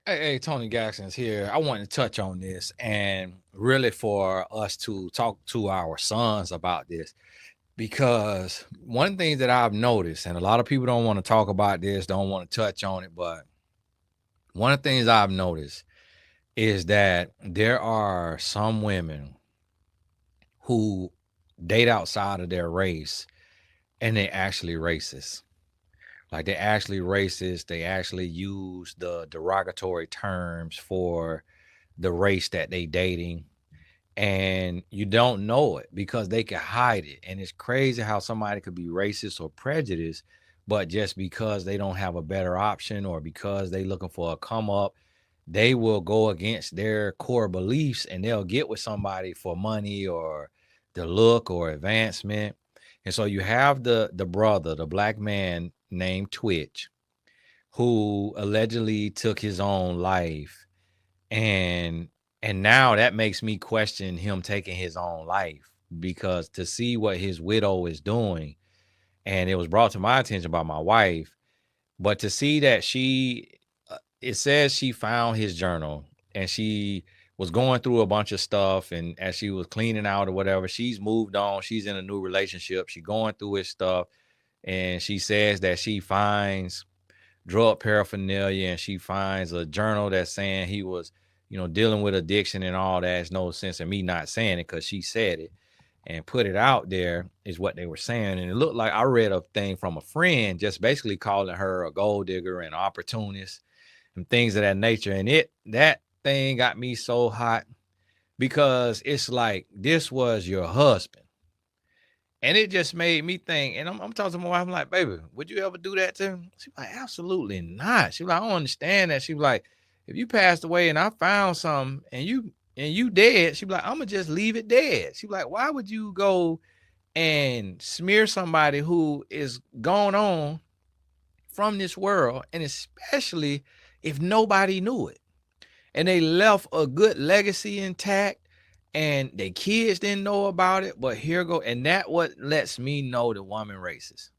Hey, Tony Gaxon's here. I want to touch on this and really for us to talk to our sons about this because one thing that I've noticed, and a lot of people don't want to talk about this, don't want to touch on it, but one of the things I've noticed is that there are some women who date outside of their race and they actually racist. Like they actually racist. They actually use the derogatory terms for the race that they dating, and you don't know it because they can hide it. And it's crazy how somebody could be racist or prejudiced, but just because they don't have a better option or because they looking for a come up, they will go against their core beliefs and they'll get with somebody for money or the look or advancement. And so you have the brother, the black man named Twitch, who allegedly took his own life, and now that makes me question him taking his own life, because to see what his widow is doing, and it was brought to my attention by my wife, but to see that it says she found his journal and she was going through a bunch of stuff, and as she was cleaning out or whatever, she's moved on, she's in a new relationship, she going through his stuff, and she says that she finds drug paraphernalia and she finds a journal that's saying he was, dealing with addiction and all that. There's no sense in me not saying it because she said it and put it out there is what they were saying. And it looked like I read a thing from a friend just basically calling her a gold digger and opportunist and things of that nature. And that thing got me so hot because it's like, this was your husband. And it just made me think, and I'm talking to my wife, I'm like, baby, would you ever do that to him? She's like, absolutely not. She was like, I don't understand that. She was like, if you passed away and I found something and you dead, she'd be like, I'm gonna just leave it dead. She'd be like, why would you go and smear somebody who is gone on from this world, and especially if nobody knew it and they left a good legacy intact and their kids didn't know about it, but here go. And that what lets me know the woman racist.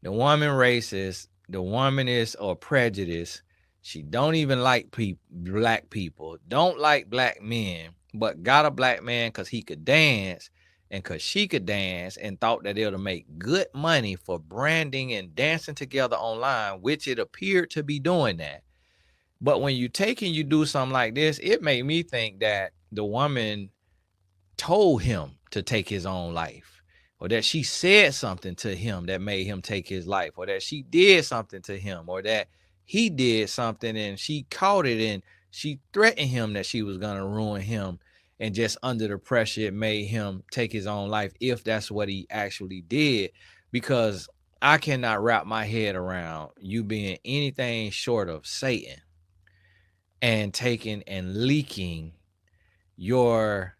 The woman racist, the woman is or prejudice. She don't even like black people, don't like black men, but got a black man because he could dance and because she could dance, and thought that it'll make good money for branding and dancing together online, which it appeared to be doing that. But when you take and you do something like this, it made me think that the woman told him to take his own life, or that she said something to him that made him take his life, or that she did something to him, or that he did something and she caught it and she threatened him that she was going to ruin him, and just under the pressure it made him take his own life, if that's what he actually did. Because I cannot wrap my head around you being anything short of Satan and taking and leaking your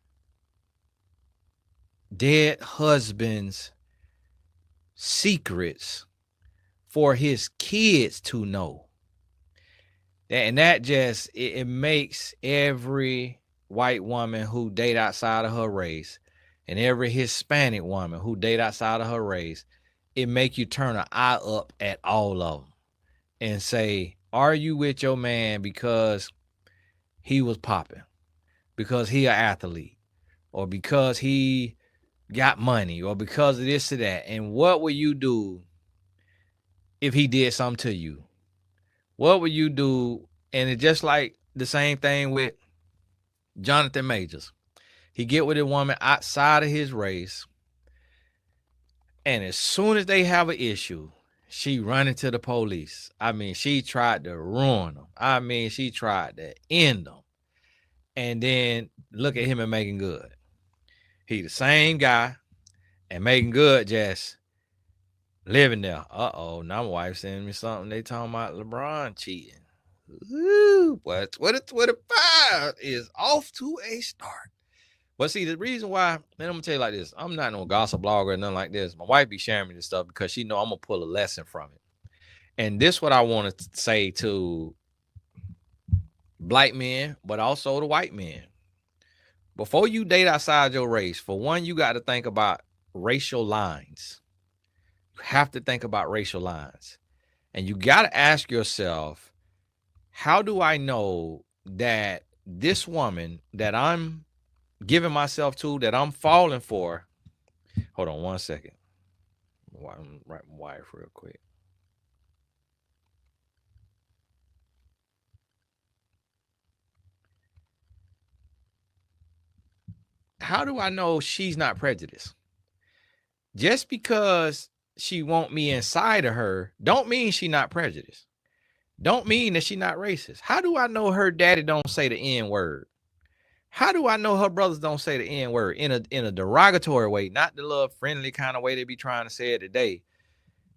dead husband's secrets for his kids to know. And that just, it makes every white woman who date outside of her race and every Hispanic woman who date outside of her race, it make you turn an eye up at all of them and say, are you with your man because he was popping, because he an athlete, or because he got money, or because of this or that? And what would you do if he did something to you? What would you do? And it's just like the same thing with Jonathan Majors. He get with a woman outside of his race, and as soon as they have an issue, she run into the police. I mean, she tried to ruin them. I mean, she tried to end them. And then look at him and Megan Good. He the same guy, and Megan Good just living there. Uh-oh, now my wife sending me something. They talking about LeBron cheating. Ooh, but 2025 is off to a start. But see, the reason why, and I'm gonna tell you like this, I'm not no gossip blogger or nothing like this. My wife be sharing me this stuff because she know I'm gonna pull a lesson from it. And this what I want to say to black men, but also the white men. Before you date outside your race, for one, you got to think about racial lines. You have to think about racial lines. And you got to ask yourself, how do I know that this woman that I'm giving myself to, that I'm falling for? Hold on 1 second. I'm writing wife real quick. How do I know she's not prejudiced? Just because she want me inside of her, don't mean she not prejudiced. Don't mean that she not racist. How do I know her daddy don't say the N word? How do I know her brothers don't say the N word in a derogatory way, not the little friendly kind of way they be trying to say it today?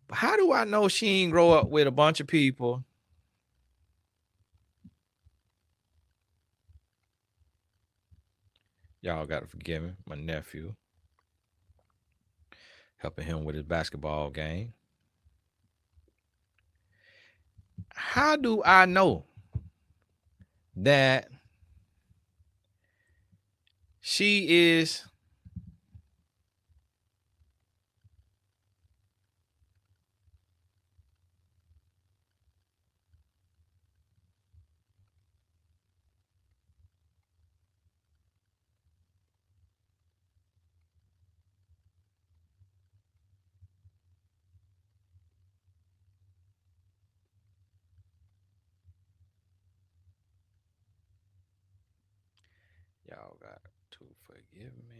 But how do I know she ain't grow up with a bunch of people? Y'all gotta forgive me, my nephew, helping him with his basketball game. How do I know that she is y'all got to forgive me.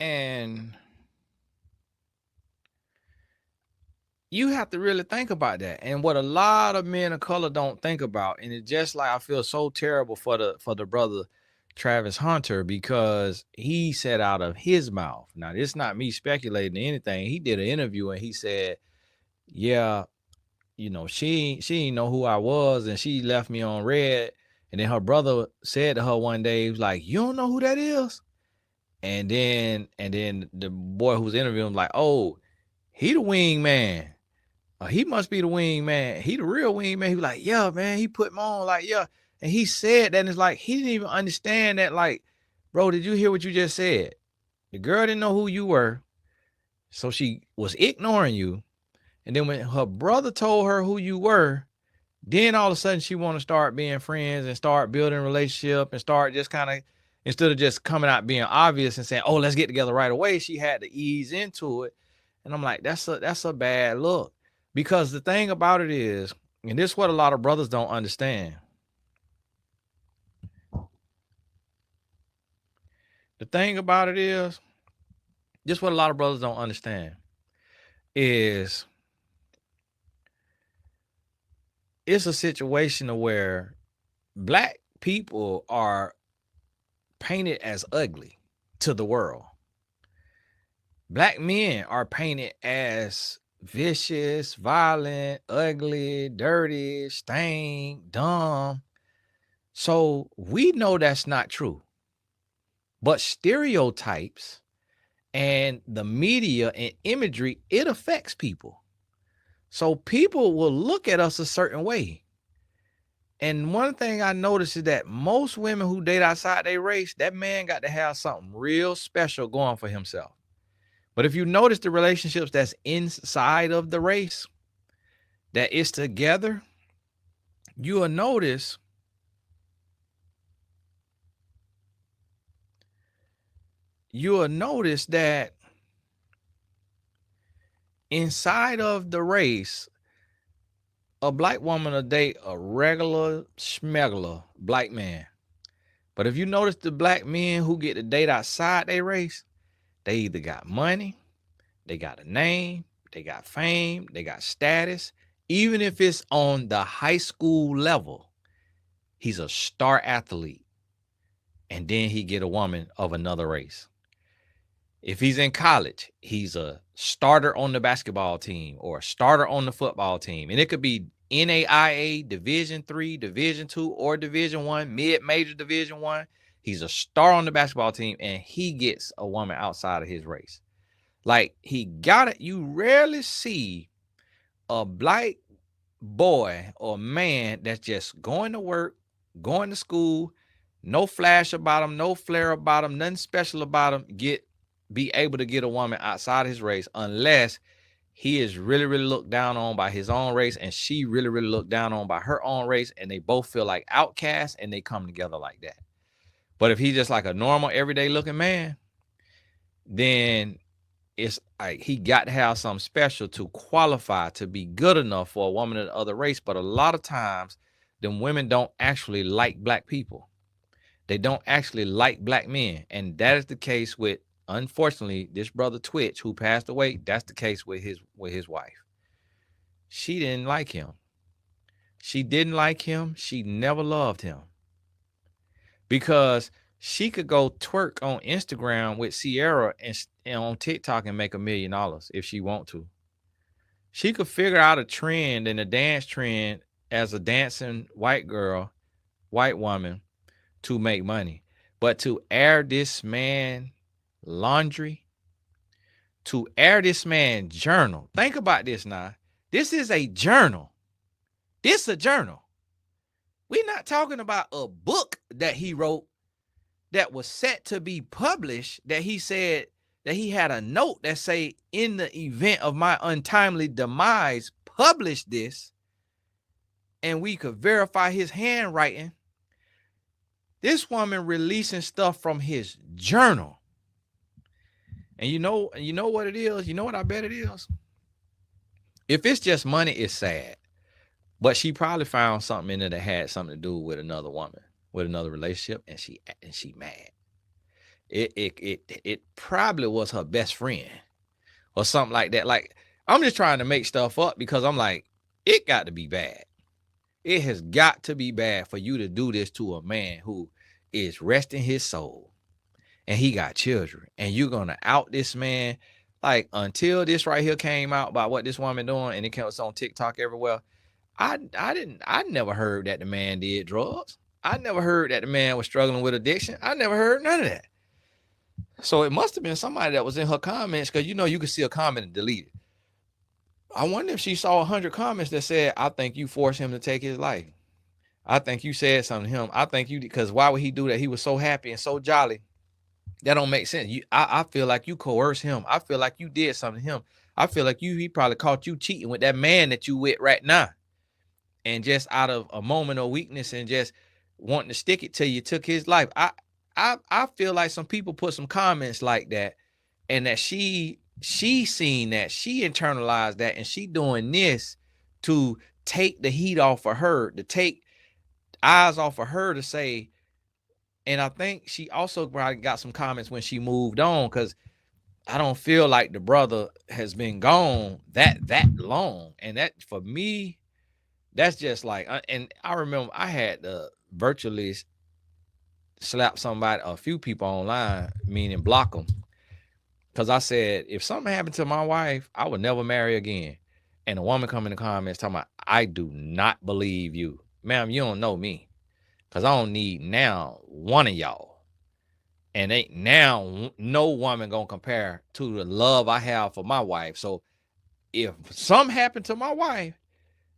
And you have to really think about that. And what a lot of men of color don't think about. And it's just like I feel so terrible for the brother Travis Hunter, because he said out of his mouth. Now, it's not me speculating anything. He did an interview and he said, yeah, you know, she didn't know who I was and she left me on red. And then her brother said to her one day, he was like, you don't know who that is? And then the boy who was interviewing was like, oh, he the wing man. He must be the wing man. He the real wing man. He was like, yeah, man, he put me on, like, yeah. And he said that, and it's like, he didn't even understand that. Like, bro, did you hear what you just said? The girl didn't know who you were, so she was ignoring you. And then when her brother told her who you were, then all of a sudden she want to start being friends and start building a relationship and start just kind of, instead of just coming out being obvious and saying, oh, let's get together right away, she had to ease into it. And I'm like, that's a bad look. Because the thing about it is, and this is what a lot of brothers don't understand. The thing about it is, just what a lot of brothers don't understand is it's a situation where black people are painted as ugly to the world. Black men are painted as vicious, violent, ugly, dirty, stained, dumb. So we know that's not true. But stereotypes and the media and imagery, it affects people. So people will look at us a certain way. And one thing I noticed is that most women who date outside their race, that man got to have something real special going for himself. But if you notice the relationships that's inside of the race, that is together, you will notice that inside of the race, a black woman will date a regular schmegular black man. But if you notice the black men who get to date outside their race, they either got money, they got a name, they got fame, they got status. Even if it's on the high school level, he's a star athlete. And then he get a woman of another race. If he's in college, he's a starter on the basketball team or a starter on the football team. And it could be NAIA, Division 3, Division 2, or Division 1, mid-major Division 1. He's a star on the basketball team, and he gets a woman outside of his race. Like, he got it. You rarely see a black boy or man that's just going to work, going to school, no flash about him, no flair about him, nothing special about him, be able to get a woman outside his race, unless he is really, really looked down on by his own race, and she really, really looked down on by her own race, and they both feel like outcasts, and they come together like that. But if he's just like a normal, everyday looking man, then it's like he got to have something special to qualify to be good enough for a woman of the other race. But a lot of times, them women don't actually like black people. They don't actually like black men. And that is the case with, unfortunately, this brother Twitch who passed away. That's the case with his wife. She didn't like him. She didn't like him. She never loved him. Because she could go twerk on Instagram with Sierra and on TikTok and make $1 million if she want to. She could figure out a trend and a dance trend as a dancing white girl, white woman, to make money. But to air this man laundry, to air this man journal. Think about this now. This is a journal. This is a journal. We're not talking about a book that he wrote that was set to be published, that he said that he had a note that say, in the event of my untimely demise, publish this, and we could verify his handwriting. This woman releasing stuff from his journal. And you know what it is? You know what I bet it is? If it's just money, it's sad. But she probably found something in it that had something to do with another woman, with another relationship, and she mad. It probably was her best friend or something like that. Like, I'm just trying to make stuff up because I'm like, it got to be bad. It has got to be bad for you to do this to a man who is resting his soul, and he got children, and you're gonna out this man. Like, until this right here came out about what this woman doing, and it comes on TikTok everywhere, I never heard that the man did drugs. I never heard that the man was struggling with addiction. I never heard none of that. So it must have been somebody that was in her comments, because you could see a comment and delete it. I wonder if she saw 100 comments that said, I think you forced him to take his life. I think you said something to him. I think you, because why would he do that? He was so happy and so jolly. That don't make sense. I feel like you coerced him. I feel like you did something to him. I feel like he probably caught you cheating with that man that you with right now. And just out of a moment of weakness and just wanting to stick it to you, took his life. I feel like some people put some comments like that, and that she seen that, she internalized that, and she doing this to take the heat off of her, to take eyes off of her, to say. And I think she also probably got some comments when she moved on, because I don't feel like the brother has been gone that long. And that, for me, that's just like, and I remember I had to virtually slap somebody, a few people online, meaning block them, because I said, if something happened to my wife, I would never marry again. And a woman come in the comments talking about, I do not believe you. Ma'am, you don't know me, because I don't need now one of y'all. And ain't now no woman gonna compare to the love I have for my wife. So if something happened to my wife,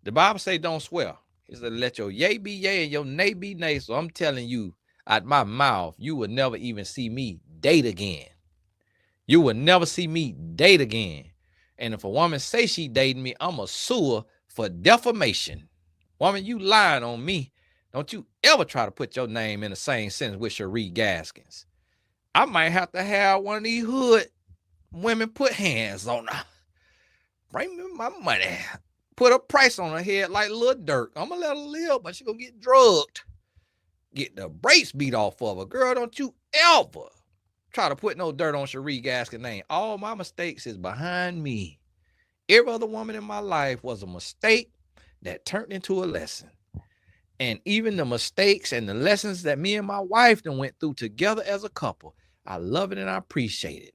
the Bible say don't swear. It said let your yea be yea and your nay be nay. So I'm telling you, out my mouth, you will never even see me date again. You will never see me date again. And if a woman say she dating me, I'm a sue her for defamation. Woman, you lying on me. Don't you ever try to put your name in the same sentence with Cherie Gaskins. I might have to have one of these hood women put hands on her. Bring me my money. Put a price on her head like Lil Durk. I'm going to let her live, but she going to get drugged. Get the brakes beat off of her. Girl, don't you ever try to put no dirt on Cherie Gaskins' name. All my mistakes is behind me. Every other woman in my life was a mistake that turned into a lesson. And even the mistakes and the lessons that me and my wife done went through together as a couple, I love it and I appreciate it.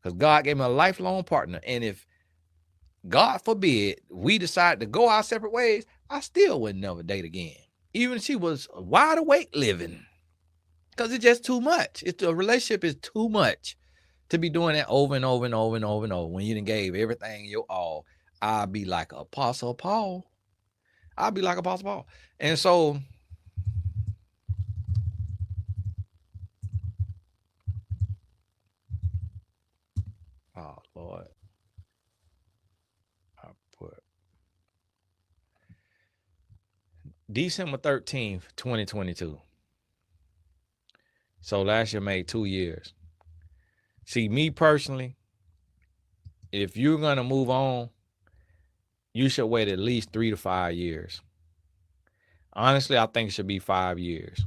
because God gave me a lifelong partner. And if God forbid we decide to go our separate ways, I still would never date again. Even if she was wide awake living. Because it's just too much. The relationship is too much to be doing that over and over and over and over and over. When you done gave everything your all, I'll be like Apostle Paul. I'll be like Apostle Paul. And so, oh Lord, I put December 13th, 2022. So last year made 2 years. See, me personally, if you're gonna move on, you should wait at least 3 to 5 years. Honestly, I think it should be 5 years.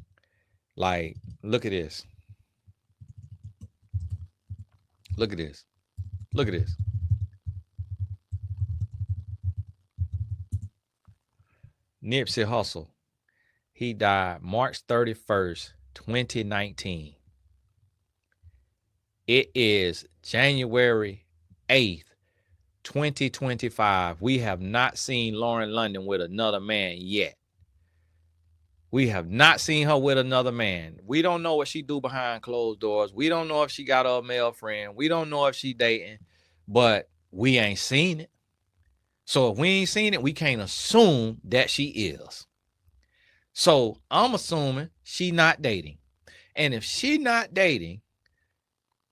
Like, look at this. Look at this. Look at this. Nipsey Hussle. He died March 31st, 2019. It is January 8th, 2025. We have not seen Lauren London with another man yet. We have not seen her with another man. We don't know what she do behind closed doors. We don't know if she got a male friend. We don't know if she dating, but we ain't seen it. So if we ain't seen it, we can't assume that she is. So I'm assuming she not dating. And if she not dating,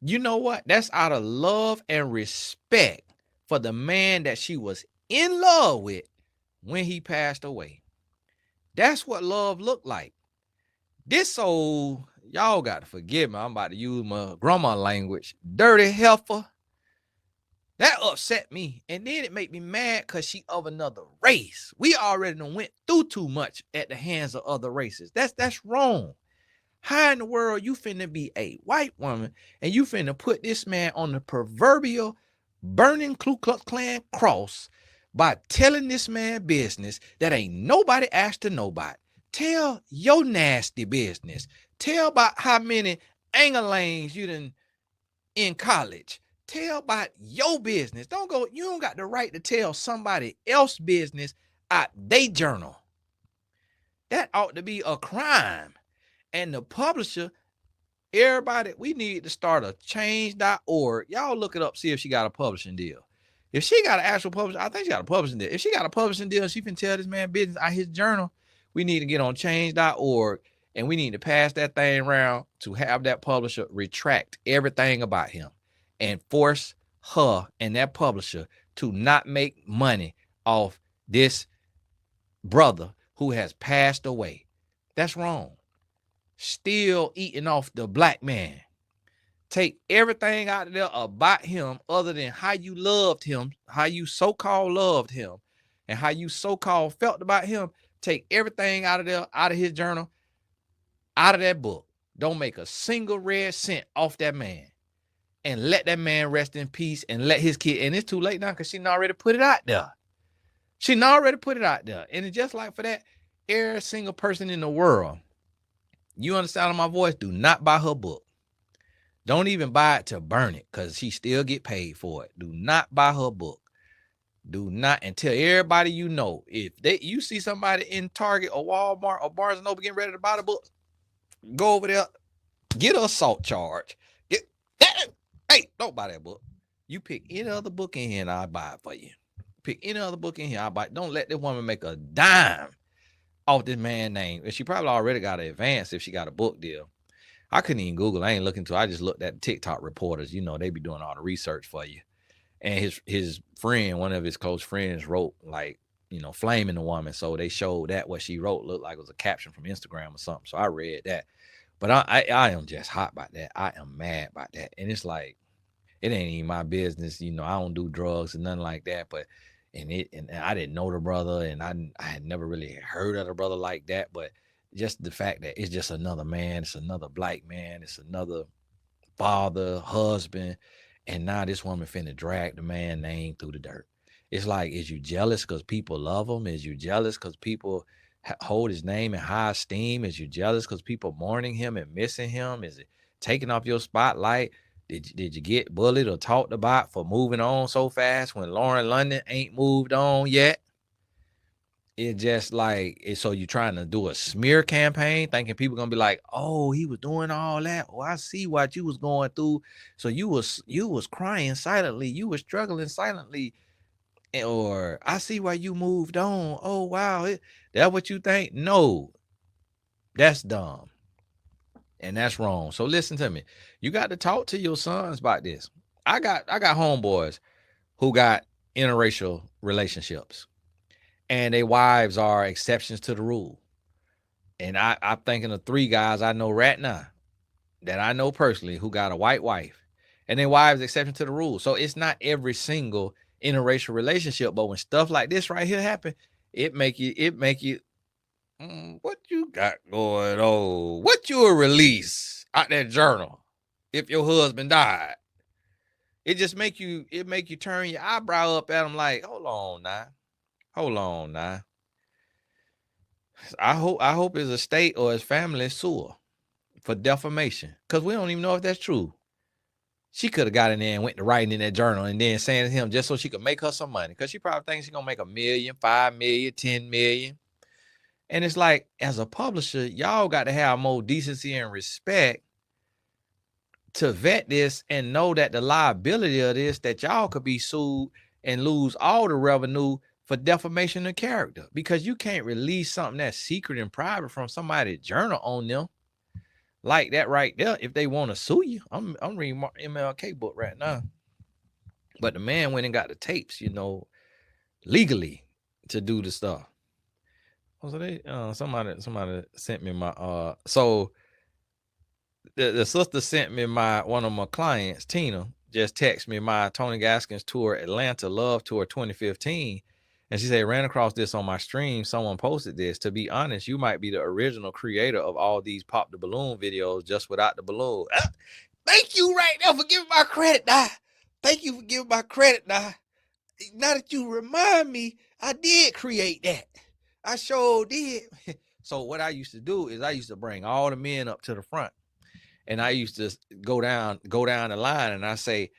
you know what? That's out of love and respect for the man that she was in love with when he passed away. That's what love looked like. This old, y'all got to forgive me, I'm about to use my grandma language, dirty heifer. That upset me. And then it made me mad because she of another race. We already done went through too much at the hands of other races. That's wrong. How in the world you finna be a white woman and you finna put this man on the proverbial burning Ku Klux Klan cross by telling this man business that ain't nobody asked to know about? Tell your nasty business. Tell about how many angelanes you done in college. Tell about your business. You don't got the right to tell somebody else's business out they journal. That ought to be a crime. And the publisher, everybody, we need to start a change.org. Y'all look it up, see if she got a publishing deal. If she got an actual publisher, I think she got a publishing deal. If she got a publishing deal, she can tell this man business out his journal. We need to get on change.org and we need to pass that thing around to have that publisher retract everything about him and force her and that publisher to not make money off this brother who has passed away. That's wrong. Still eating off the black man. Take everything out of there about him other than how you loved him, how you so-called loved him, and how you so-called felt about him. Take everything out of there, out of his journal, out of that book. Don't make a single red cent off that man. And let that man rest in peace and let his kid, and it's too late now because she already put it out there. She already put it out there. And it's just like for that, every single person in the world, you understand my voice, do not buy her book. Don't even buy it to burn it because she still get paid for it. Do not buy her book. Do not, and tell everybody you know, if you see somebody in Target or Walmart or Barnes & Noble getting ready to buy the book, go over there, get a assault charge. Hey, don't buy that book. You pick any other book in here and I'll buy it for you. Pick any other book in here, I'll buy it. Don't let this woman make a dime off this man's name. And she probably already got an advance if she got a book deal. I couldn't even Google. I ain't looking to. I just looked at TikTok reporters. You know, they be doing all the research for you. And his friend, one of his close friends, wrote like, you know, flaming the woman. So they showed that what she wrote looked like it was a caption from Instagram or something. So I read that. But I am just hot about that. I am mad about that. And it's like, it ain't even my business. You know, I don't do drugs and nothing like that. But and I didn't know the brother, and I had never really heard of the brother like that. But just the fact that it's just another man, it's another black man, it's another father, husband, and now this woman finna drag the man name through the dirt. It's like, is you jealous because people love him? Is you jealous because people hold his name in high esteem? Is you jealous because people mourning him and missing him? Is it taking off your spotlight? Did you get bullied or talked about for moving on so fast when Lauren London ain't moved on yet? It just like so you're trying to do a smear campaign, thinking people gonna be like, oh, he was doing all that. Oh, I see what you was going through. So you was crying silently, you was struggling silently, or I see why you moved on. Oh wow, that what you think? No, that's dumb. And that's wrong. So listen to me. You got to talk to your sons about this. I got homeboys who got interracial relationships, and their wives are exceptions to the rule. And I'm thinking of 3 guys I know right now that I know personally who got a white wife, and their wives exception to the rule. So it's not every single interracial relationship, but when stuff like this right here happen, it make you what you got going on? What you will release out that journal if your husband died? It just make you turn your eyebrow up at him like, hold on now. I hope his estate or his family sue her for defamation, because we don't even know if that's true. She could have got in there and went to writing in that journal and then saying to him just so she could make her some money, because she probably thinks she's gonna make $1 million, $5 million, $10 million. And it's like, as a publisher, y'all got to have more decency and respect to vet this and know that the liability of this, that y'all could be sued and lose all the revenue for defamation of character, because you can't release something that's secret and private from somebody's journal on them like that right there. If they want to sue you, I'm reading my MLK book right now, but the man went and got the tapes, legally to do the stuff. So they somebody sent me my so the sister sent me one of my clients, Tina, just texted me my Tony Gaskins tour Atlanta Love Tour 2015, and she said, ran across this on my stream. Someone posted this. To be honest, you might be the original creator of all these Pop the Balloon videos just without the balloon. Thank you right now for giving my credit, now. Thank you for giving my credit, now. Now that you remind me, I did create that. I sure did. So what I used to do is I used to bring all the men up to the front, and I used to go down the line, and I say,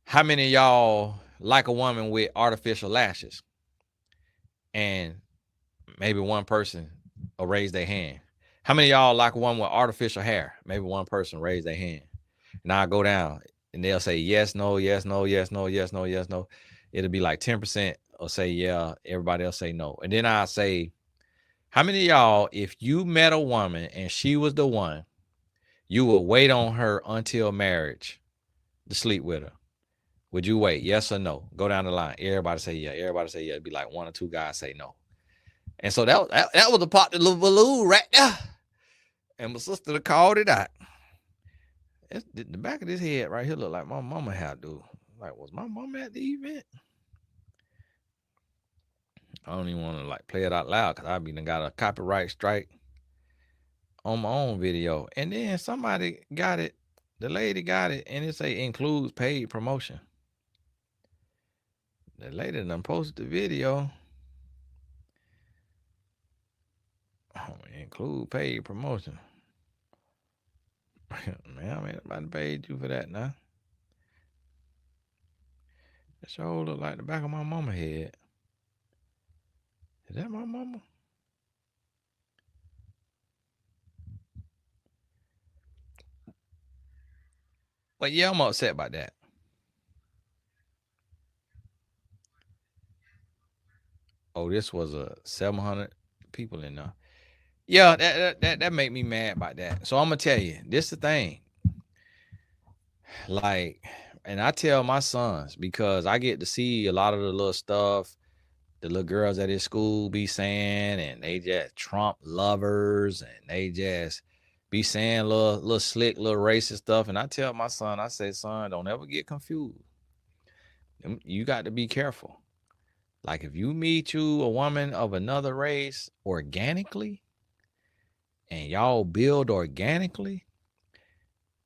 how many of y'all like a woman with artificial lashes? And maybe one person will raise their hand. How many of y'all like a woman with artificial hair? Maybe one person raise their hand. And I go down, and they'll say yes, no, yes, no, yes, no, yes, no, yes, no. It'll be like 10% will say yeah, everybody else say no. And then I say, how many of y'all, if you met a woman and she was the one, you would wait on her until marriage to sleep with her? Would you wait? Yes or no? Go down the line. Everybody say yeah. Everybody say yeah. It'd be like 1 or 2 guys say no. And so that was a Pop the Balloon right there. And my sister called it out. The back of this head right here look like my mama had, dude. Like, was my mama at the event? I don't even want to like play it out loud, because I done got a copyright strike on my own video. And then somebody got it, the lady got it, and it say includes paid promotion. The lady done posted the video. Oh, include paid promotion. Man, I ain't about paid you for that now. It sure look like the back of my mama head. Is that my mama? But yeah, I'm upset about that. Oh, this was a 700 people in there. Yeah, that made me mad about that. So I'm gonna tell you, this the thing. Like, and I tell my sons, because I get to see a lot of the little stuff the little girls at his school be saying, and they just Trump lovers, and they just be saying little slick, little racist stuff. And I tell my son, I say, son, don't ever get confused. You got to be careful. Like, if you meet you a woman of another race organically, and y'all build organically,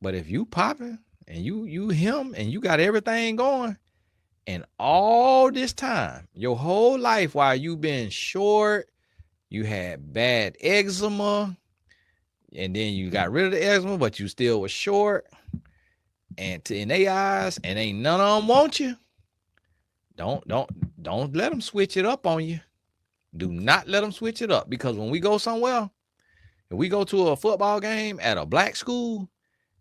but if you popping and you him and you got everything going, and all this time, your whole life while you been short, you had bad eczema, and then you got rid of the eczema, but you still was short, and in their eyes, and ain't none of them want you, don't let them switch it up on you. Do not let them switch it up, because when we go somewhere, if we go to a football game at a black school,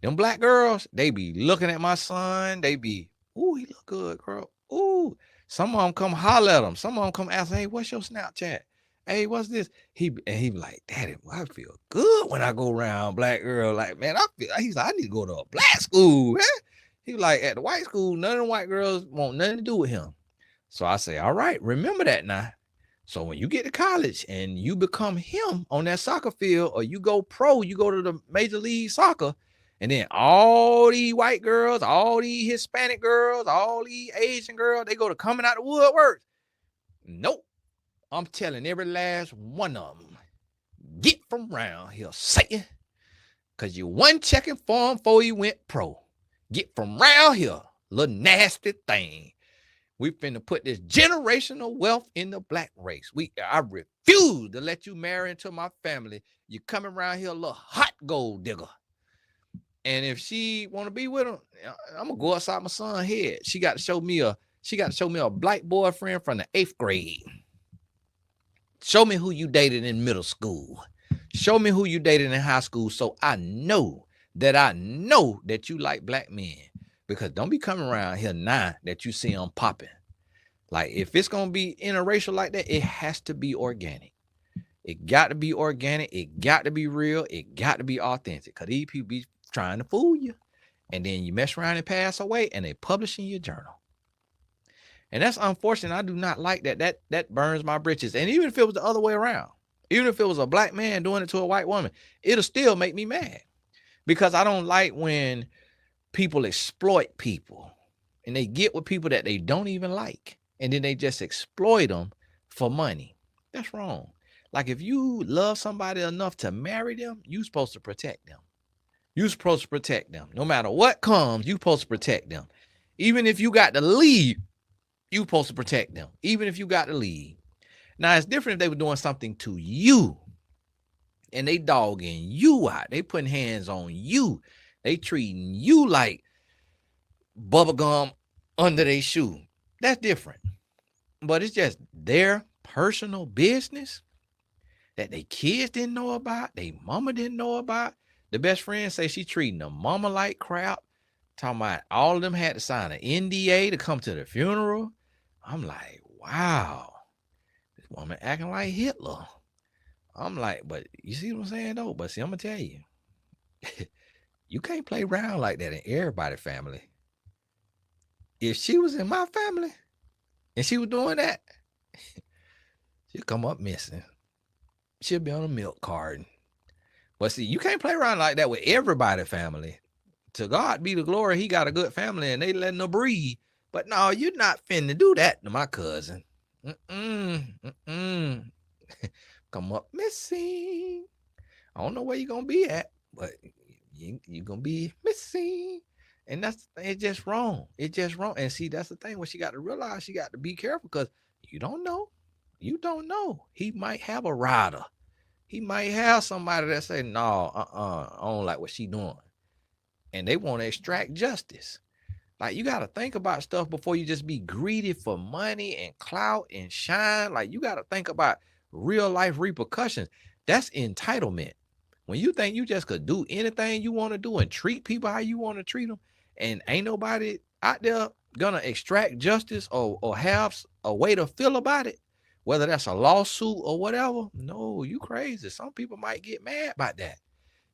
them black girls, they be looking at my son. They be, ooh, he look good, girl. Ooh, some of them come holler at him. Some of them come ask, hey, what's your Snapchat? Hey, what's this? He be like, Daddy, I feel good when I go around black girl. Like, man, he's like, I need to go to a black school, man. He like, at the white school, none of the white girls want nothing to do with him. So I say, all right, remember that now. So when you get to college and you become him on that soccer field, or you go pro, you go to the Major League Soccer, and then all these white girls, all these Hispanic girls, all these Asian girls, they go to coming out the woodwork. Nope. I'm telling every last one of them, get from around here, Satan, because you wasn't checking for him before you went pro. Get from around here, little nasty thing. We finna put this generational wealth in the black race. I refuse to let you marry into my family. You coming around here a little hot gold digger. And if she want to be with him, I'm gonna go outside my son's head. She got to show me a black boyfriend from the 8th grade. Show me who you dated in middle school. Show me who you dated in high school, so I know that you like black men. Because don't be coming around here now that you see them popping. Like, if it's gonna be interracial like that, it has to be organic. It got to be organic. It got to be real. It got to be authentic. Because these people be trying to fool you. And then you mess around and pass away, and they publish in your journal. And that's unfortunate. I do not like that. That burns my britches. And even if it was the other way around, even if it was a black man doing it to a white woman, it'll still make me mad. Because I don't like when people exploit people and they get with people that they don't even like, and then they just exploit them for money. That's wrong. Like, if you love somebody enough to marry them, you're supposed to protect them. You're supposed to protect them. No matter what comes, you're supposed to protect them. Even if you got to leave, you're supposed to protect them. Even if you got to leave. Now, it's different if they were doing something to you and they dogging you out. They putting hands on you. They treating you like bubblegum under their shoe. That's different. But it's just their personal business that they kids didn't know about, they mama didn't know about. The best friend say she treating the mama like crap. Talking about all of them had to sign an NDA to come to the funeral. I'm like, wow, this woman acting like Hitler. I'm like, but you see what I'm saying though? But see, I'm gonna tell you, you can't play around like that in everybody's family. If she was in my family and she was doing that, she'll come up missing. She'll be on a milk carton. But see, you can't play around like that with everybody's family. To God be the glory, he got a good family and they letting her breathe. But no, you're not finna do that to my cousin. Come up missing. I don't know where you're gonna be at, but you're gonna be missing. And it's just wrong. It's just wrong. And see, that's the thing. What she got to realize, she got to be careful, because you don't know. You don't know. He might have a rider. He might have somebody that say, no, I don't like what she doing. And they want to extract justice. Like, you got to think about stuff before you just be greedy for money and clout and shine. Like, you got to think about real life repercussions. That's entitlement. When you think you just could do anything you want to do and treat people how you want to treat them, and ain't nobody out there gonna extract justice or have a way to feel about it, whether that's a lawsuit or whatever, no, you crazy. Some people might get mad about that.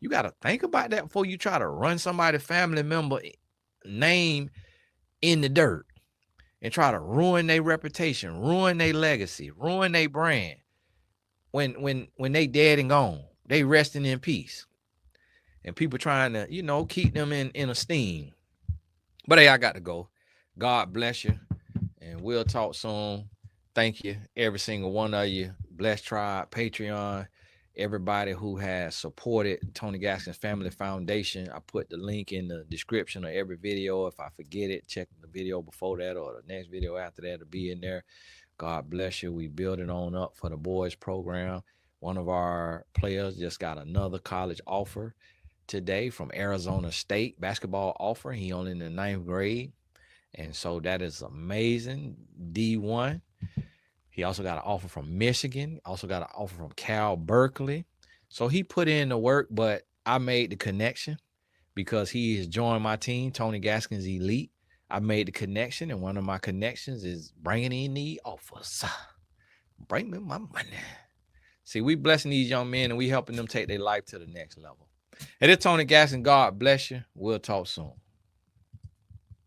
You got to think about that before you try to run somebody's family member name in the dirt and try to ruin their reputation, ruin their legacy, ruin their brand. When they dead and gone, they resting in peace. And people trying to, keep them in esteem. But hey, I got to go. God bless you. And we'll talk soon. Thank you, every single one of you. Blessed Tribe, Patreon, everybody who has supported Tony Gaskins Family Foundation. I put the link in the description of every video. If I forget it, check the video before that or the next video after that to be in there. God bless you. We build it on up for the boys program. One of our players just got another college offer. today from Arizona State basketball offer. He only in the 9th grade. And so that is amazing. D1. He also got an offer from Michigan, also got an offer from Cal Berkeley. So he put in the work, but I made the connection because he has joined my team, Tony Gaskins Elite. I made the connection, and one of my connections is bringing in the offers. Bring me my money. See, we blessing these young men, and we helping them take their life to the next level. And it's Tony Gaskins. God bless you. We'll talk soon.